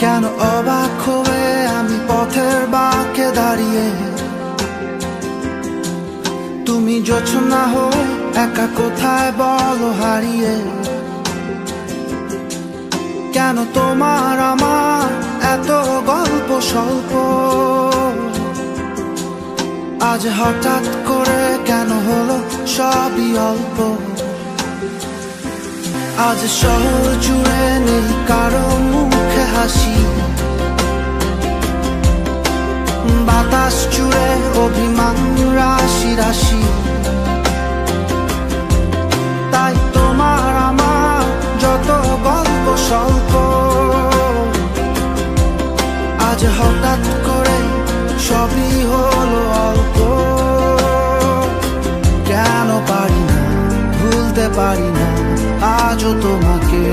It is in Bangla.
কেন অবাক হয়ে আমি পথের বাঁকে দাঁড়িয়ে, তুমি জোছনা হয়ে একা কোথায় বলো হারিয়ে। কেন তোমার আমার এত গল্প স্বল্প, আজ হঠাৎ করে কেন হলো সবই অল্প। আজ শহর জুড়ে নেই কারো মুখে হাসি, বাতাস জুড়ে অভিমান রাশি রাশি। তাই তোমার আমার যত গল্প স্বল্প, আজ হঠাৎ করে সবই হলো অল্প। কেন পারি না ভুলতে পারি না আজও তোমাকে।